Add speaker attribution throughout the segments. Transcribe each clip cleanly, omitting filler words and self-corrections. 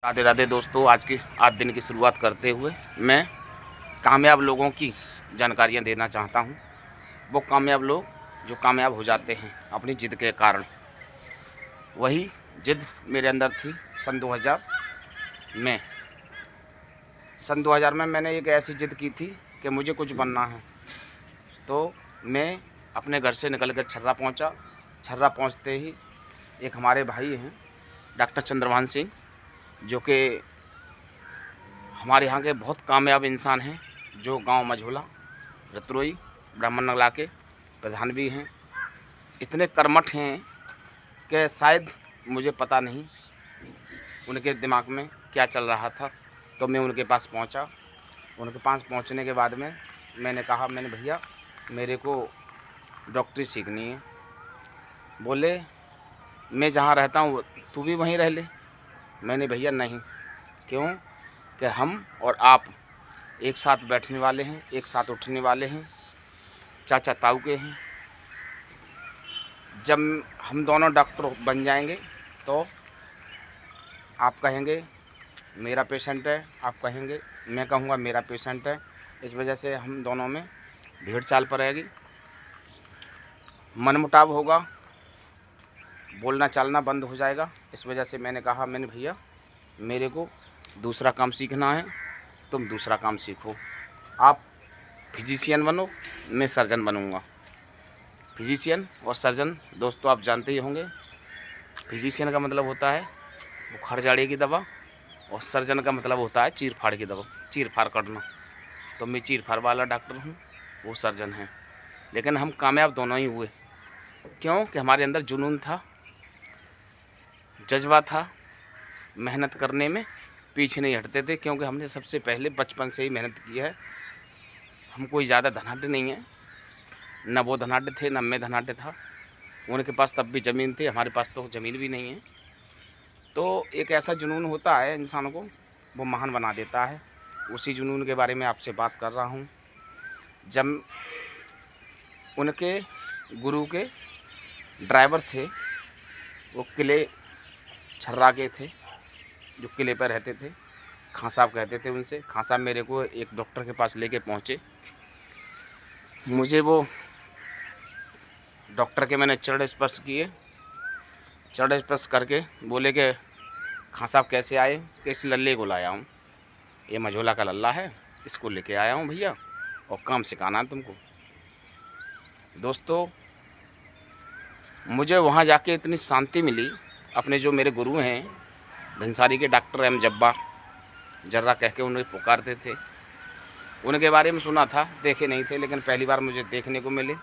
Speaker 1: राधे राधे दोस्तों, आज दिन की शुरुआत करते हुए मैं कामयाब लोगों की जानकारियां देना चाहता हूं। वो कामयाब लोग जो कामयाब हो जाते हैं अपनी जिद के कारण। वही जिद मेरे अंदर थी सन 2000 में। सन 2000 में मैंने एक ऐसी जिद की थी कि मुझे कुछ बनना है। तो मैं अपने घर से निकल कर छर्रा पहुँचा। छर्रा पहुँचते ही एक हमारे भाई हैं डॉक्टर चंद्रभान सिंह, जो कि हमारे यहाँ के बहुत कामयाब इंसान हैं, जो गांव मझोला रतरोई ब्राह्मण नगला के प्रधान भी हैं। इतने कर्मठ हैं कि शायद मुझे पता नहीं उनके दिमाग में क्या चल रहा था। तो मैं उनके पास पहुंचा। उनके पास पहुंचने के बाद में मैंने कहा, मैंने भैया मेरे को डॉक्टरी सीखनी है। बोले मैं जहाँ रहता हूँ तू भी वहीं रह ले। मैंने भैया नहीं, क्यों कि हम और आप एक साथ बैठने वाले हैं, एक साथ उठने वाले हैं, चाचा ताऊ के हैं। जब हम दोनों डॉक्टर बन जाएंगे तो आप कहेंगे मेरा पेशेंट है, आप कहेंगे, मैं कहूँगा मेरा पेशेंट है। इस वजह से हम दोनों में भीड़ चाल पड़ेगी, मनमुटाव होगा, बोलना चालना बंद हो जाएगा। इस वजह से मैंने कहा, मैंने भैया मेरे को दूसरा काम सीखना है, तुम दूसरा काम सीखो। आप फिजिशियन बनो, मैं सर्जन बनूँगा। फिजिशियन और सर्जन दोस्तों आप जानते ही होंगे। फिजिशियन का मतलब होता है बुखार जाड़े की दवा, और सर्जन का मतलब होता है चीर फाड़ की दवा, चीर फाड़ करना। तो मैं चीर फाड़ वाला डॉक्टर हूँ, वो सर्जन है। लेकिन हम कामयाब दोनों ही हुए, क्यों कि हमारे अंदर जुनून था, जज्बा था, मेहनत करने में पीछे नहीं हटते थे। क्योंकि हमने सबसे पहले बचपन से ही मेहनत की है। हम कोई ज़्यादा धनाढ़ नहीं है, न वो धनाढ़ थे न मैं धनाढ़ था। उनके पास तब भी ज़मीन थी, हमारे पास तो ज़मीन भी नहीं है। तो एक ऐसा जुनून होता है इंसान को, वो महान बना देता है। उसी जुनून के बारे में आपसे बात कर रहा हूँ। जब उनके गुरु के ड्राइवर थे, वो किले छर्रा के थे, जो किले पर रहते थे, खां साहब कहते थे उनसे। खां साहब मेरे को एक डॉक्टर के पास लेके पहुँचे। मुझे वो डॉक्टर के मैंने चरण स्पर्श किए। चरण स्पर्श करके बोले कि खां साहब कैसे आए, कि इस लल्ले को लाया हूँ, ये मझोला का लल्ला है, इसको लेके आया हूँ भैया, और काम सिखाना है तुमको। दोस्तों मुझे वहाँ जाके इतनी शांति मिली। अपने जो मेरे गुरु हैं धनसारी के डॉक्टर एम जब्बार जर्रा कह के उन्हें पुकारते थे, उनके बारे में सुना था, देखे नहीं थे, लेकिन पहली बार मुझे देखने को मिले।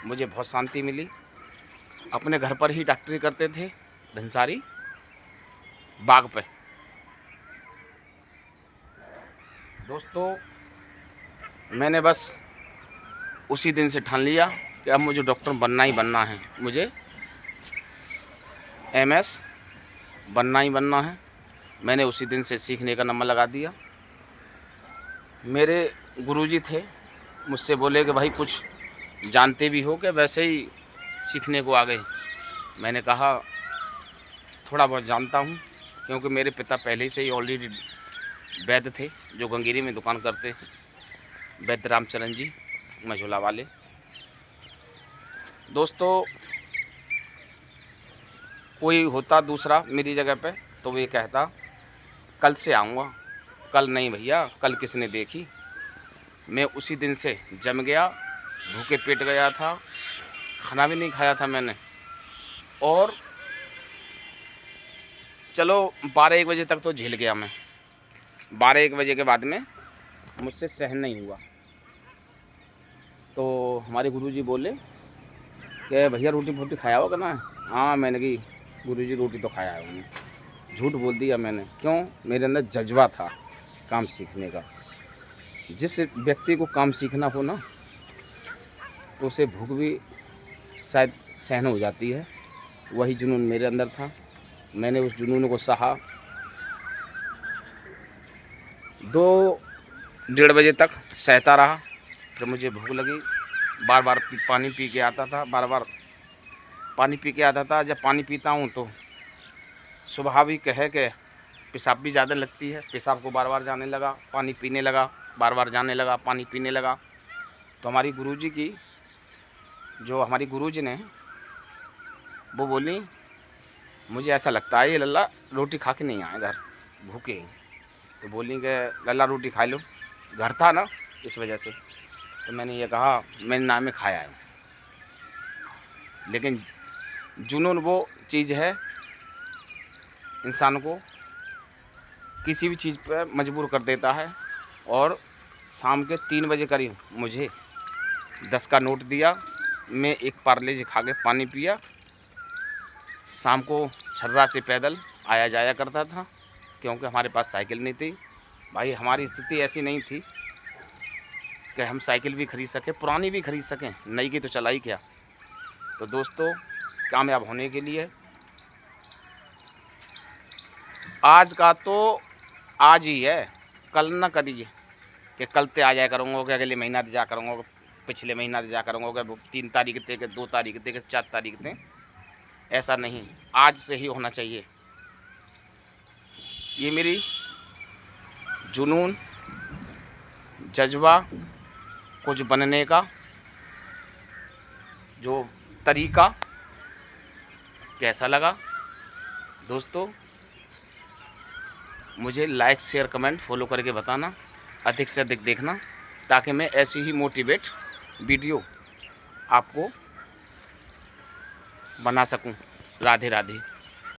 Speaker 1: मुझे बहुत शांति मिली। अपने घर पर ही डॉक्टरी करते थे धनसारी बाग पे। दोस्तों मैंने बस उसी दिन से ठान लिया कि अब मुझे डॉक्टर बनना ही बनना है, मुझे एमएस बनना ही बनना है। मैंने उसी दिन से सीखने का नंबर लगा दिया। मेरे गुरुजी थे, मुझसे बोले कि भाई कुछ जानते भी हो कि वैसे ही सीखने को आ गए। मैंने कहा थोड़ा बहुत जानता हूँ, क्योंकि मेरे पिता पहले से ही ऑलरेडी वैद्य थे, जो गंगेरी में दुकान करते हैं, वैद्य रामचरण जी मझोला वाले। दोस्तों कोई होता दूसरा मेरी जगह पे तो वो ये कहता कल से आऊँगा। कल नहीं भैया, कल किसने देखी। मैं उसी दिन से जम गया, भूखे पेट गया था, खाना भी नहीं खाया था मैंने। और चलो 12-1 बजे तक तो झेल गया मैं। 12-1 बजे के बाद में मुझसे सहन नहीं हुआ। तो हमारे गुरुजी बोले कि भैया रोटी फोटी खाया होगा ना। हाँ मैंने कही गुरुजी रोटी तो खाया है उन्होंने। झूठ बोल दिया मैंने, क्यों, मेरे अंदर जज्बा था काम सीखने का। जिस व्यक्ति को काम सीखना हो ना, तो उसे भूख भी शायद सहन हो जाती है। वही जुनून मेरे अंदर था। मैंने उस जुनून को सहा। 2-1:30 बजे तक सहता रहा। फिर मुझे भूख लगी, बार बार पानी पी के आता था, बार बार पानी पी के आता था। जब पानी पीता हूँ तो स्वाभाविक है कि पेशाब भी ज़्यादा लगती है, पेशाब को बार बार जाने लगा, पानी पीने लगा, बार बार जाने लगा, पानी पीने लगा। तो हमारी गुरुजी की, जो हमारी गुरुजी ने, वो बोली मुझे ऐसा लगता है ये लल्ला रोटी खा के नहीं आए घर, भूखे हैं। तो बोली कि लल्ला रोटी खा लो, घर था ना इस वजह से। तो मैंने ये कहा मैंने नाम में खाया है, लेकिन जुनून वो चीज़ है इंसान को किसी भी चीज़ पर मजबूर कर देता है। और शाम के 3 बजे करीब मुझे 10 का नोट दिया, मैं एक पार्ले जी खा के पानी पिया। शाम को छर्रा से पैदल आया जाया करता था, क्योंकि हमारे पास साइकिल नहीं थी। भाई हमारी स्थिति ऐसी नहीं थी कि हम साइकिल भी खरीद सकें, पुरानी भी खरीद सकें, नई की तो चलाई क्या। तो दोस्तों, कामयाब होने के लिए आज का तो आज ही है, कल ना करिए कि कल ते आ जाया करूँगा, कि अगले महीना जा करूँगा, पिछले महीना जा करूँगा, कि 3 तारीख थे, कि 2 तारीख थे, कि 4 तारीख थे। ऐसा नहीं, आज से ही होना चाहिए। ये मेरी जुनून, जज्बा, कुछ बनने का जो तरीका कैसा लगा दोस्तों, मुझे लाइक, शेयर, कमेंट, फॉलो करके बताना, अधिक से अधिक देखना, ताकि मैं ऐसी ही मोटिवेट वीडियो आपको बना सकूं। राधे राधे।